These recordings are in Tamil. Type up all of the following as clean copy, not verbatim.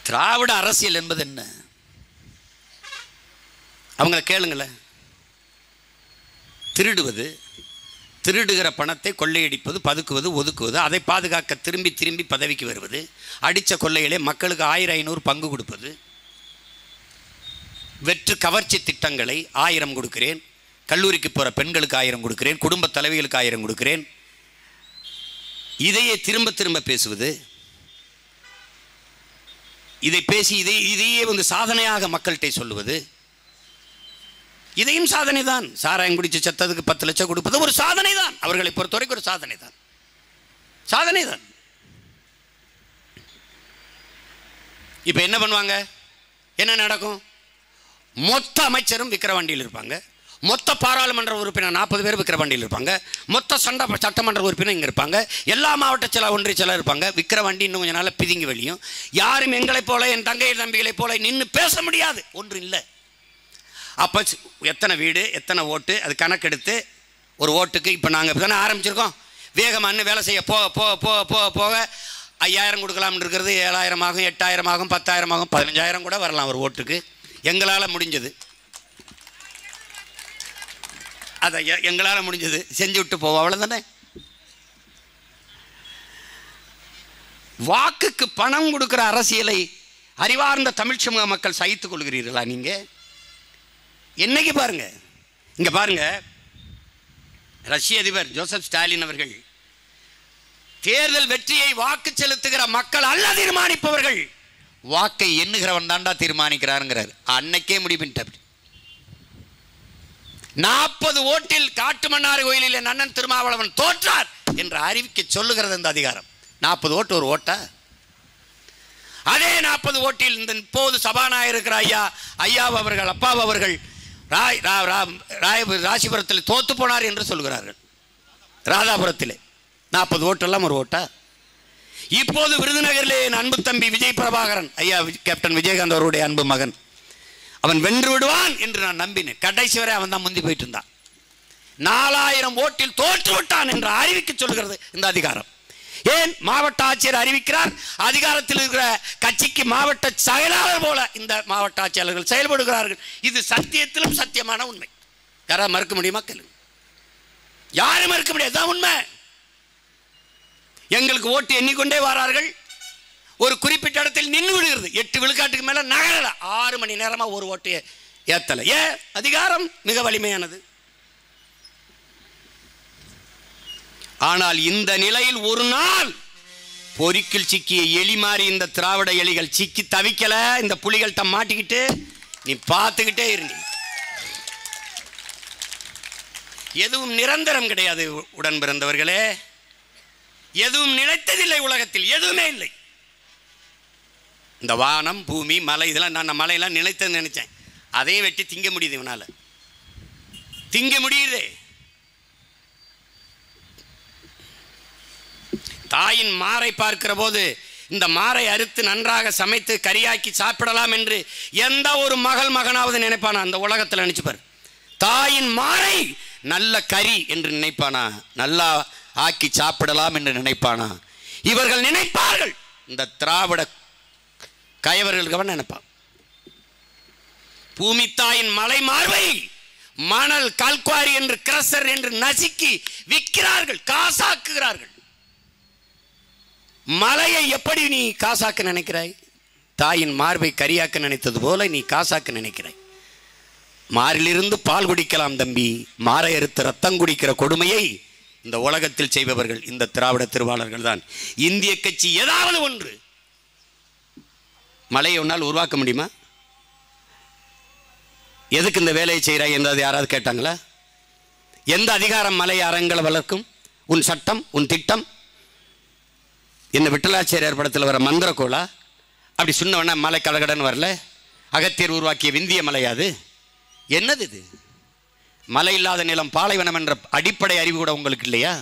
திராவிட அரசியல் என்பது என்ன? அவங்கள கேளுங்களேன். திருடுவது, திருடுகிற பணத்தை கொள்ளையடிப்பது, பதுக்குவது, ஒதுக்குவது, அதை பாதுகாக்க திரும்பி திரும்பி பதவிக்கு வருவது, அடித்த கொள்ளையிலே மக்களுக்கு 1000-500 பங்கு கொடுப்பது, வெற்று கவர்ச்சி திட்டங்களை 1000 கொடுக்கிறேன், கல்லூரிக்கு போகிற பெண்களுக்கு 1000 கொடுக்கிறேன், குடும்ப தலைவிகளுக்கு 1000 கொடுக்கிறேன், இதையே திரும்ப திரும்ப பேசுவது, இதை பேசி இதையே சாதனையாக மக்கள்கிட்ட சொல்லுவது, இதையும் சாதனை தான். சாராயம் குடிச்சு செத்ததுக்கு 10 லட்சம் கொடுப்பது ஒரு சாதனை தான். அவர்களை பொறுத்தவரைக்கும் ஒரு சாதனை தான், சாதனை தான். இப்போ என்ன பண்ணுவாங்க? என்ன நடக்கும்? மொத்த அமைச்சரும் விக்கிரவாண்டியில் இருப்பாங்க, மொத்த பாராளுமன்ற உறுப்பினர் 40 பேர் விக்கிரவாண்டியில் இருப்பாங்க, மொத்த சட்டமன்ற உறுப்பினர் இங்கே இருப்பாங்க, எல்லா மாவட்ட ஒன்றிய செயலர் இருப்பாங்க. விக்கிரவாண்டி இன்னும் கொஞ்ச நாள் பிதுங்கி வெளியும். யாரும் எங்களைப் போல, என் தங்கை தம்பிகளைப் போல நின்று பேச முடியாது, ஒன்றும் இல்லை. அப்போ எத்தனை வீடு, எத்தனை ஓட்டு, அது கணக்கெடுத்து ஒரு ஓட்டுக்கு இப்போ நாங்கள் இப்போ தானே ஆரம்பிச்சிருக்கோம். வேகமானு வேலை செய்ய போக போக போக போக போக 5000 கொடுக்கலாம்னு இருக்கிறது 7000 ஆகும், 8000 ஆகும், 10,000 ஆகும், 15,000 கூட வரலாம் ஒரு ஓட்டுக்கு. எங்களால் முடிஞ்சது, அதை எங்களால் முடிஞ்சது செஞ்சு விட்டு போவோம், அவ்வளோதானே. வாக்குக்கு பணம் கொடுக்குற அரசியலை அறிவார்ந்த தமிழ் சமூக மக்கள் சகித்துக் கொள்கிறீர்களா? நீங்கள் என்னைக்கு பாருங்க, இங்க பாருங்க, ரஷ்ய அதிபர் ஜோசப் ஸ்டாலின் அவர்கள் தேர்தல் வெற்றியை வாக்கு செலுத்துகிற மக்கள் அல்ல தீர்மானிப்பவர்கள், வாக்கை எண்ணுகிறவன் தாண்டா தீர்மானிக்கிறாருங்கிறார். அன்னைக்கே முடிவிட்டார். 40 ஓட்டில் காட்டுமன்னார் கோயிலில் என் அண்ணன் திருமாவளவன் தோற்றார் என்று அறிவிக்க சொல்லுகிறது இந்த அதிகாரம். 40 ஓட்டு ஒரு ஓட்டா? அதே 40 ஓட்டில் இந்த போது சபாநாயகர் இருக்கிற ஐயா அவர்கள், அப்பா அவர்கள் ராசிபுரத்தில் தோத்து போனார் என்று சொல்கிறார்கள். ராதாபுரத்தில் 40 ஓட்டெல்லாம் ஒரு ஓட்டா? இப்போது விருதுநகரிலே என் அன்பு தம்பி விஜய் பிரபாகரன் ஐயா, கேப்டன் விஜயகாந்த் அவருடைய அன்பு மகன், அவன் வென்று விடுவான் என்று நான் நம்பினேன். கடைசி வரை அவன் தான் முந்தி போயிட்டு இருந்தான். 4000 ஓட்டில் தோற்று விட்டான் என்று அறிவிக்க சொல்கிறது இந்த அதிகாரம். ஏன்? மாவட்ட ஆட்சியர் அறிவிக்கிறார், அதிகாரத்தில் இருக்கிற கட்சிக்கு மாவட்ட செயலாளர் போல இந்த மாவட்ட ஆட்சியாளர்கள் செயல்படுகிறார்கள். இது சத்தியத்திலும் சத்தியமான உண்மை. யாராவது மறுக்க முடியுமா? கேளு. யாரும் மறுக்க முடியாது, தான் உண்மை. எங்களுக்கு ஓட்டு எண்ணிக்கொண்டே வரார்கள், ஒரு குறிப்பிட்ட இடத்தில் நின்று விடுகிறது. 8 விழுக்காட்டுக்கு மேல நகரல, 6 மணி நேரமா ஒரு ஓட்டு ஏத்தல. ஏன்? அதிகாரம் மிக வலிமையானது. ஆனால் இந்த நிலையில் ஒரு நாள் பொறிக்கில் சிக்கிய எலி மாறி இந்த திராவிட எலிகள் சிக்கி தவிக்கல. இந்த புலிகள்கிட்ட மாட்டிக்கிட்டு நீ பார்த்துக்கிட்டே இருந்த. எதுவும் நிரந்தரம் கிடையாது உடன் பிறந்தவர்களே, எதுவும் நிலைத்ததில்லை உலகத்தில், எதுவுமே இல்லை. இந்த வானம் பூமி மலை இதெல்லாம் நான் மலையெல்லாம் நிலைத்தது நினைச்சேன், அதையும் வெட்டி திங்க முடியுது, இவனால திங்க முடியுது. தாயின் மாரை பார்க்கிற போது இந்த மாரை அறுத்து நன்றாக சமைத்து கறியாக்கி சாப்பிடலாம் என்று எந்த ஒரு மகனாவது நினைப்பானா? அந்த உலகத்தில் நினைச்சுப்பார். தாயின் மாரை நல்ல கறி என்று நினைப்பானா? நல்லா ஆக்கி சாப்பிடலாம் என்று நினைப்பானா? இவர்கள் நினைப்பார்கள். இந்த திராவிட கயவர்களுக்கு நினைப்பான். பூமி தாயின் மலை மார்பை மணல் கல்குவாரி என்று கிரசர் என்று நசுக்கி விற்கிறார்கள், காசாக்குகிறார்கள். மலையை எப்படி நீ காசாக்க நினைக்கிறாய்? தாயின் மார்பை கரியாக்க நினைத்தது போல நீ காசாக்க நினைக்கிறாய். மாரிலிருந்து பால் குடிக்கலாம் தம்பி, மாரை அறுத்து ரத்தம் குடிக்கிற கொடுமையை இந்த உலகத்தில் செய்பவர்கள் இந்த திராவிட திருவாளர்கள் தான். இந்திய கட்சி ஏதாவது ஒன்று மலையை ஒன்றால் உருவாக்க முடியுமா? எதுக்கு இந்த வேலையை செய்கிறாய் என்றது யாராவது கேட்டாங்களா? எந்த அதிகாரம் மலை அரங்களை வளர்க்கும்? உன் சட்டம், உன் திட்டம் என்ன? விட்டலாச்சாரியார் படத்தில் வர மந்திரக்கோளா? அப்படி சொன்னவன மலை கடகடன் வரல. அகத்தியர் உருவாக்கிய விந்திய மலையாது? என்னது இது? மலை இல்லாத நிலம் பாலைவனம் என்ற அடிப்படை அறிவு கூட உங்களுக்கு இல்லையா?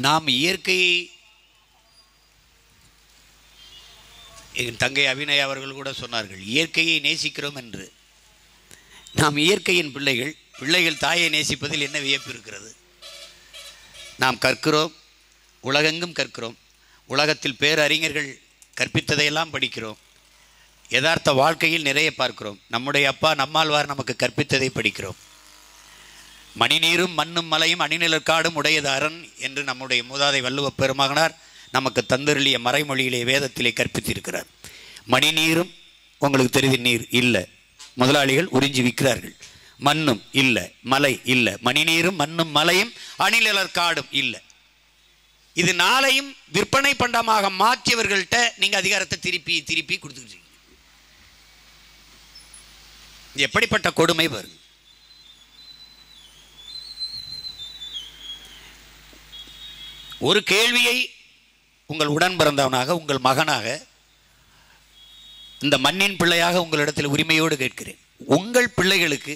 நாம் இயற்கையை, என் தங்கை அபிநயா அவர்கள் கூட சொன்னார்கள், இயற்கையை நேசிக்கிறோம் என்று. நாம் இயற்கையின் பிள்ளைகள். பிள்ளைகள் தாயை நேசிப்பதில் என்ன வியப்பு இருக்கிறது? நாம் கற்கிறோம், உலகெங்கும் கற்கிறோம். உலகத்தில் பேரறிஞர்கள் கற்பித்ததையெல்லாம் படிக்கிறோம். யதார்த்த வாழ்க்கையில் நிறைய பார்க்கிறோம். நம்முடைய அப்பா நம்மாழ்வார் நமக்கு கற்பித்ததை படிக்கிறோம். மணிநீரும் மண்ணும் மலையும் அணிநிலக்காடும் உடையது அரண் என்று நம்முடைய மூதாதை வள்ளுவ பெருமகனார் நமக்கு தந்தருளிய மறைமொழியிலே வேதத்திலே கற்பித்திருக்கிறார். மணிநீரும் உங்களுக்கு தெரிந்த நீர் இல்லை, முதலாளிகள் உறிஞ்சி விற்கிறார்கள். மண்ணும் இல்லை, மலை இல்லை. மணிநீரும் மண்ணும் மலையும் அணிநிலக்காடும் இல்லை. இது நாளையும் விற்பனை பண்டமாக மாற்றியவர்கள்ட்ட நீங்க அதிகாரத்தை திருப்பி திருப்பி கொடுத்துக்கிட்டு எப்படிப்பட்ட கொடுமை வரும்? ஒரு கேள்வியை உங்கள் உடன் பிறந்தவனாக, உங்கள் மகனாக, இந்த மண்ணின் பிள்ளையாக உங்களிடத்தில் உரிமையோடு கேட்கிறேன். உங்கள் பிள்ளைகளுக்கு,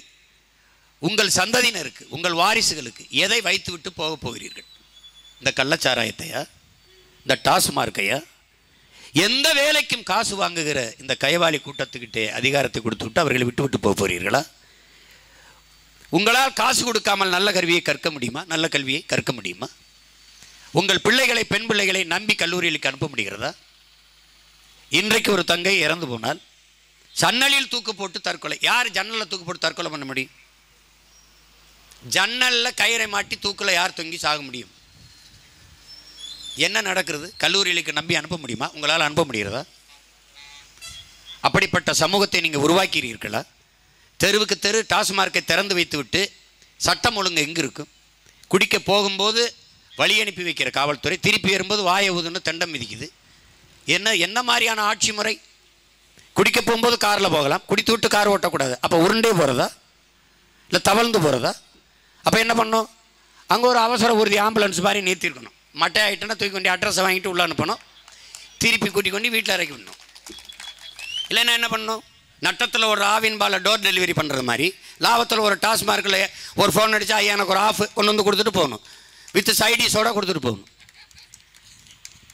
உங்கள் சந்ததியினருக்கு, உங்கள் வாரிசுகளுக்கு எதை வைத்து விட்டு போக போகிறீர்கள்? இந்த கள்ளச்சாராயத்தையா? இந்த டாஸ்மார்க்கையா? எந்த வேலைக்கும் காசு வாங்குகிற இந்த கைவாளி கூட்டத்துக்கிட்டே அதிகாரத்தை கொடுத்து விட்டு அவர்களை விட்டு விட்டு போக போகிறீர்களா? உங்களால் காசு கொடுக்காமல் நல்ல கல்வியை கற்க முடியுமா? நல்ல கல்வியை கற்க முடியுமா? உங்கள் பிள்ளைகளை, பெண் பிள்ளைகளை நம்பி கல்லூரிகளுக்கு அனுப்ப முடிகிறதா? இன்றைக்கு ஒரு தங்கை இறந்து போனால் ஜன்னலில் தூக்கு போட்டு தற்கொலை. யார் ஜன்னலில் தூக்கு போட்டு தற்கொலை பண்ண முடியும்? ஜன்னலில் கயிறை மாட்டி தூக்கில் யார் தொங்கி சாக முடியும்? என்ன நடக்கிறது? கல்லூரிகளுக்கு நம்பி அனுப்ப முடியுமா? உங்களால் அனுப்ப முடிகிறதா? அப்படிப்பட்ட சமூகத்தை நீங்கள் உருவாக்கிறீர்களா? தெருவுக்கு தெரு டாஸ்மார்க்கை திறந்து வைத்து விட்டு சட்டம் ஒழுங்கு எங்கே இருக்கும்? குடிக்க போகும்போது வழி அனுப்பி வைக்கிற காவல்துறை, திருப்பி வரும்போது வாயை ஊதுன்னு தண்டம் மிதிக்குது. என்ன மாதிரியான ஆட்சி முறை? குடிக்க போகும்போது காரில் போகலாம், குடித்து விட்டு கார் ஓட்டக்கூடாது. அப்போ உருண்டே போகிறதா இல்லை தவழ்ந்து போகிறதா? அப்போ என்ன பண்ணணும்? அங்கே ஒரு அவசர ஊர்தி ஆம்புலன்ஸ் மாதிரி நிறுத்திருக்கணும். மட்டை ஆகிட்டுன்னா தூக்கி கொண்டு அட்ரஸை வாங்கிட்டு உள்ளே அனுப்பணும், திருப்பி கூட்டி கொண்டு வீட்டில் இறக்கி விடணும். இல்லைன்னா என்ன பண்ணணும்? நட்டத்தில் ஒரு ஆவின் பாலை டோர் டெலிவரி பண்ணுறது மாதிரி, லாபத்தில் ஒரு டாஸ்மார்க்கில் ஒரு ஃபோன் அடித்தா ஐயா எனக்கு ஒரு ஆஃப் கொண்டு வந்து கொடுத்துட்டு போகணும், வித் சைடிஸோட கொடுத்துட்டு போகணும்.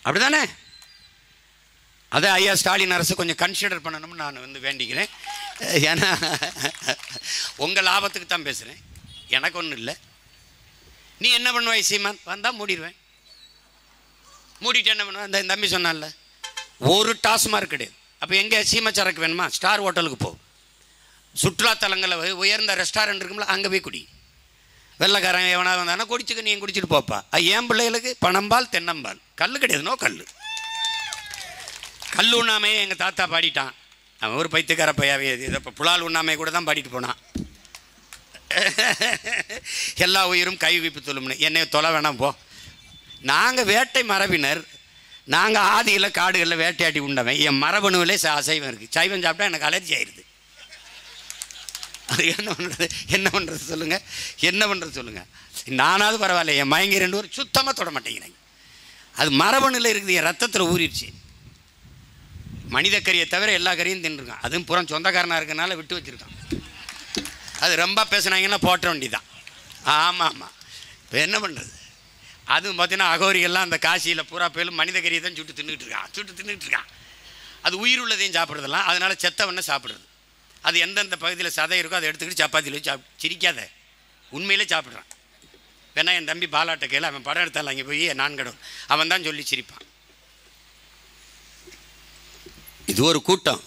அப்படி தானே? அதை ஐயா ஸ்டாலின் அரசு கொஞ்சம் கன்சிடர் பண்ணணும்னு நான் வேண்டிக்கிறேன். ஏன்னா உங்கள் லாபத்துக்கு தான் பேசுகிறேன், எனக்கு ஒன்றும் இல்லை. நீ என்ன பண்ணுவாய் சீமான்? வந்தால் மூடிடுவேன். மூடிட்டு என்ன பண்ணுவேன்? இந்த தம்பி சொன்னான்ல, ஒரு டாஸ்மார்க் கிடையாது. அப்போ எங்கே சீமச்சரக்கு வேணுமா? ஸ்டார் ஹோட்டலுக்கு போ. சுற்றுலாத்தலங்களில் உயர்ந்த ரெஸ்டாரண்ட் இருக்கும்ல, அங்கே போய் குடி. வெள்ளைக்காரன் எவனாவது வந்தானா குடிச்சுக்க, நீ குடிச்சிட்டு போப்பா. ஏன் பிள்ளைகளுக்கு பணம்பால் தென்னம்பால், கல் கிடையாது. நோ கல். கல் உண்ணாமையே எங்கள் தாத்தா பாடிட்டான். அவன் ஒரு பைத்தியக்கார பையாவே. இதை இப்போ புலால் உண்ணாமையை கூட தான் பாடிட்டு போனான். எல்லா உயிரும் கைவிப்பு தொழும்னு. என்னை தொலை வேணாம் போ. நாங்கள் வேட்டை மரபினர். நாங்கள் ஆதியில் காடுகளில் வேட்டையாடி உண்டவன். என் மரபணுவிலே அசைவம் இருக்குது. சைவம் சாப்பிட்டா எனக்கு அலர்ஜி ஆயிடுது. அது என்ன பண்ணுறது சொல்லுங்கள்? என்ன பண்ணுறது சொல்லுங்கள்? நானாவது பரவாயில்ல, என் மயங்கி 2 பேர் சுத்தமாக தொட மாட்டேங்கிறாங்க. அது மரபணுவில் இருக்குது, என் ரத்தத்தில் ஊறிடுச்சு. மனித கறியை தவிர எல்லா கறியும் தின்னுருக்கான். அதுவும் புறம் சொந்தக்காரனாக இருக்கனால விட்டு வச்சுருக்கான். அது ரொம்ப பேசுனாங்கன்னா போட்ட வேண்டிதான். ஆமாம் ஆமாம். இப்போ என்ன பண்ணுறது? அதுவும் பார்த்தீங்கன்னா அகோரிகள்லாம் அந்த காசியில் பூரா பேரும் மனித கறியை தான் சுட்டு தின்னுக்கிட்டு இருக்கான். அது உயிர் உள்ளதையும் சாப்பிட்றதெல்லாம். அதனால் செத்தவொன்னே சாப்பிட்றது. அது எந்தெந்த பகுதியில் சதை இருக்கோ அதை எடுத்துக்கிட்டு சப்பாத்தியில் வச்சு சிரிக்காத, உண்மையிலே சாப்பிட்றான். வேணா என் தம்பி பாலாட்ட கேளு, அவன் படம் எடுத்தாலும் அங்கே போய் நான் கடவுள் அவன் தான் சொல்லி சிரிப்பான். இது ஒரு கூட்டம்.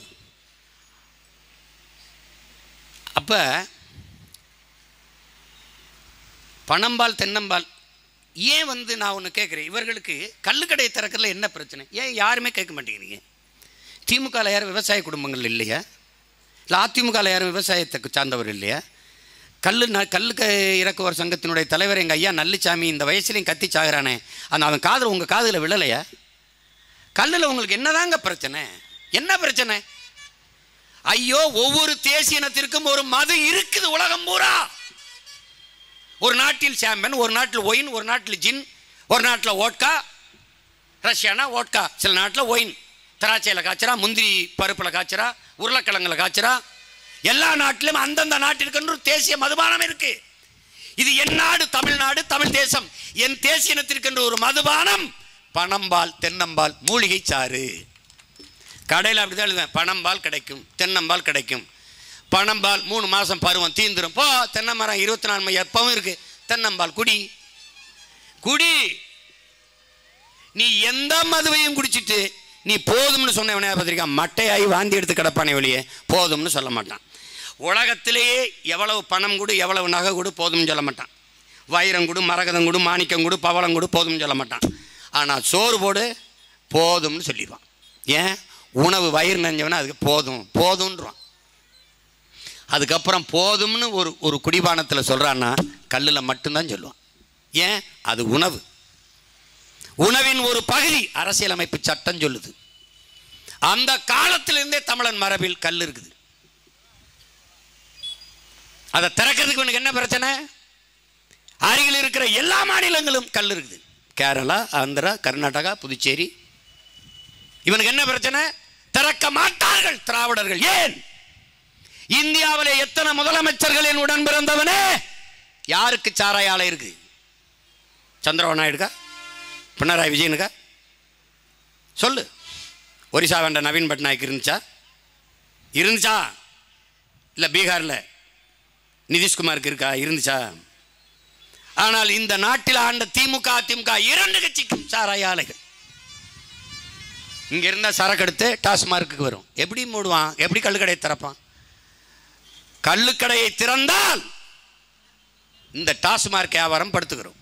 அப்போ பணம்பால் தென்னம்பால் ஏன் நான் ஒன்று கேட்குறேன், இவர்களுக்கு கல்லுக்கடையை திறக்கிறதுல என்ன பிரச்சனை? ஏன் யாருமே கேட்க மாட்டேங்கிறீங்க? திமுகவில் யாரும் விவசாய குடும்பங்கள் இல்லையா? இல்லை அதிமுகவில் யாரும் விவசாயத்துக்கு சார்ந்தவர் இல்லையா? கல்லுக்கு இறக்குவர் சங்கத்தினுடைய தலைவர் எங்கள் ஐயா நல்லுச்சாமி இந்த வயசுலையும் கத்தி சாகுறானே, அவன் காதில் உங்கள் காதில் விழலையா? கல்லில் உங்களுக்கு என்னதாங்க பிரச்சனை? என்ன பிரச்சனை? ஐயோ, ஒவ்வொரு தேசியனத்திற்கும் ஒரு மது இருக்குது உலகம் பூரா. ஒரு நாட்டில் சாம்பன், ஒரு நாட்டில் ஒயின், ஒரு நாட்டில் ஜின், ஒரு நாட்டில் ஓட்கா. ரஷ்யானா ஓட்கா, சில நாட்டில் ஒயின். திராட்சையில் காய்ச்சரா, முந்திரி பருப்பில் காய்ச்சரா, உருளைக்கிழங்குல காய்ச்சரா. எல்லா நாட்டிலும் அந்தந்த நாட்டிற்கு தேசிய மதுபானம் இருக்கு. இது என் நாடு தமிழ்நாடு, தமிழ் தேசம். என் தேசிய இனத்திற்கென்ற ஒரு மதுபானம் பனம்பால், தென்னம்பால், மூலிகை சாறு. கடையில் அப்படிதான் எழுதுவேன், பனம்பால் கிடைக்கும், தென்னம்பால் கிடைக்கும். பனம்பால் 3 மாதம் பருவம் தீந்துரும். போ, தென்னை மரம் 24 மணி எப்பவும் இருக்கு. தென்னம்பால் குடி குடி. நீ எந்த மதுவையும் குடிச்சிட்டு நீ போதும்னு சொன்னவனே பார்த்திருக்கா, மட்டையாகி வாந்தி எடுத்து கிடப்பானே வெளியே போதும்னு சொல்ல மாட்டான். உலகத்திலேயே எவ்வளவு பணம் கொடு, எவ்வளவு நகை கொடு, போதும்னு சொல்ல மாட்டான். வைரம் கொடு, மரகதம் கொடு, மாணிக்கம் கொடு, பவளம் கொடு, போதும்னு சொல்ல மாட்டான். ஆனால் சோறு போடு, போதும்னு சொல்லிடுவான். ஏன்? உணவு வயிறு நெஞ்சவனா அதுக்கு போதும் போதும்ன்றான். அதுக்கப்புறம் போதும்னு ஒரு குடிபானத்தில் சொல்கிறான்னா கல்லில் மட்டும்தான் சொல்லுவான். ஏன்? அது உணவு. உணவின் ஒரு பகுதி அரசியலமைப்பு சட்டம் சொல்லுது. அந்த காலத்திலிருந்தே தமிழன் மரபில் கல் இருக்குது. அதை திறக்கிறதுக்கு உனக்கு என்ன பிரச்சனை? அருகில் இருக்கிற எல்லா மாநிலங்களும் கல் இருக்குது. கேரளா, ஆந்திரா, கர்நாடகா, புதுச்சேரி. இவனுக்கு என்ன பிரச்சனை? திறக்க மாட்டார்கள் திராவிடர்கள். ஏன்? இந்தியாவிலே எத்தனை முதலமைச்சர்களின் உடன் பிறந்தவனே யாருக்கு சாராய ஆலை இருக்கு? சந்திரபாபு நாயுடுக்கா? பினராயி விஜயனுக்கா? சொல்லு. ஒரிசா வேண்ட நவீன் பட்நாயக் இருந்துச்சா? இல்லை பீகாரில் நிதிஷ்குமாருக்கு இருக்கா? இருந்துச்சா? ஆனால் இந்த நாட்டில் ஆண்ட திமுக, அதிமுக 2 கட்சிக்கும் சாராய ஆலைகள். இங்க இருந்தால் சரக்கு எடுத்து டாஸ்மார்க்கு வரும். எப்படி மூடுவான்? எப்படி கள்ளுக்கடையை திறப்பான்? கள்ளுக்கடையை திறந்தால் இந்த டாஸ்மார்க் வியாபாரம் படுத்துக்கிறோம்.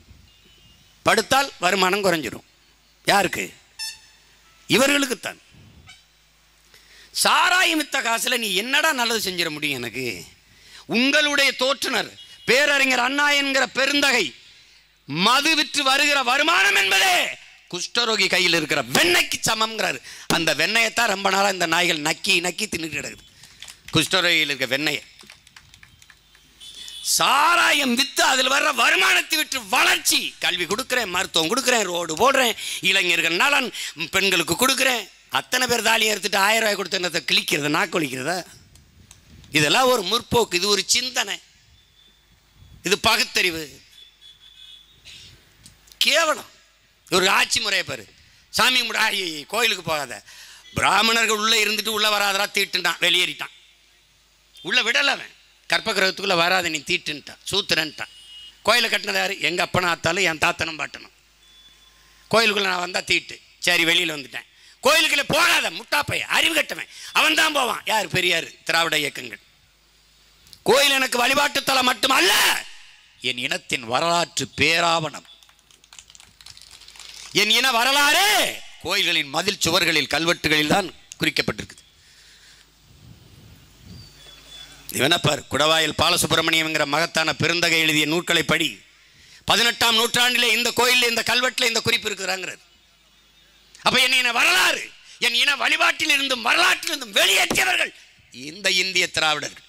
படுத்தால் வருமானம் குறைஞ்சிடும். யாருக்கு? இவர்களுக்குத்தான். சாராயம் வித்த காசில் நீ என்னடா நல்லது செஞ்சிட முடியும்? எனக்கு உங்களுடைய தோற்றுனர் பேரறிஞர் அண்ணா என்கிற பெருந்தகை மது விற்று வருகிற வருமானம் என்பதே குஷ்டரோகி கையில் இருக்கிற வெண்ணெய்க்கு சமம்ங்கிறாரு. அந்த வெண்ணெயத்தான் ரொம்ப நாளாக இந்த நாய்கள் நக்கி நக்கி தின்னுட்டு கிடக்குது. குஷ்டரோகியில் இருக்க வெண்ணெயை சாராயம் வித்து அதில் வர்ற வருமானத்தை விட்டு வளர்ச்சி, கல்வி கொடுக்குறேன், மருத்துவம் கொடுக்குறேன், ரோடு போடுறேன், இளைஞர்கள் நலன், பெண்களுக்கு கொடுக்குறேன். அத்தனை பேர் தாலியை எடுத்துட்டு 1000 ரூபாய் கொடுத்து என்னத்தை கிழிக்கிறத, நாக்கு ஒழிக்கிறதா? இதெல்லாம் ஒரு முற்போக்கு, இது ஒரு சிந்தனை, இது பகுத்தறிவு. கேவலம். ஒரு ஆட்சி முறையை பாரு. சாமி முடாயி கோயிலுக்கு போகாத, பிராமணர்கள் உள்ளே இருந்துட்டு உள்ளே வராதரா தீட்டுட்டான், வெளியேறிட்டான். உள்ளே விடலவன், கற்பகிரகத்துக்குள்ளே வராத நீ தீட்டுன்ட்டான், சூத்திரன்ட்டான். கோயிலை கட்டினது யார்? எங்கள் அப்பனும் ஆத்தாலும் என் தாத்தனும் பாட்டணும். கோயிலுக்குள்ளே நான் வந்தால் தீட்டு, சரி வெளியில் வந்துட்டேன். கோயிலுக்குள்ளே போகாத முட்டாப்பைய, அறிவு கட்டவன், அவன் தான் போவான். யார்? பெரியார், திராவிட இயக்கங்கள். கோயில் எனக்கு வழிபாட்டு தலம் மட்டுமல்ல, என் இனத்தின் வரலாற்று பேராவணம். என் இன வரலாறு கோயில்களின் மதில் சுவர்களில், கல்வெட்டுகளில் தான் குறிக்கப்பட்டிருக்கு. இவனப்பார் குடவாயில் பாலசுப்பிரமணியம்ங்கிற மகத்தான பெருந்தகை எழுதிய நூல்களை படி. 18ஆம் நூற்றாண்டிலே இந்த கோயிலில், இந்த கல்வெட்டில் இந்த குறிப்பு இருக்கிறாங்கிறது. அப்ப என் இன வரலாறு, என் இன வழிபாட்டில் இருந்தும் வரலாற்றில் இருந்தும் வெளியேற்றியவர்கள் இந்த இந்திய திராவிடர்கள்.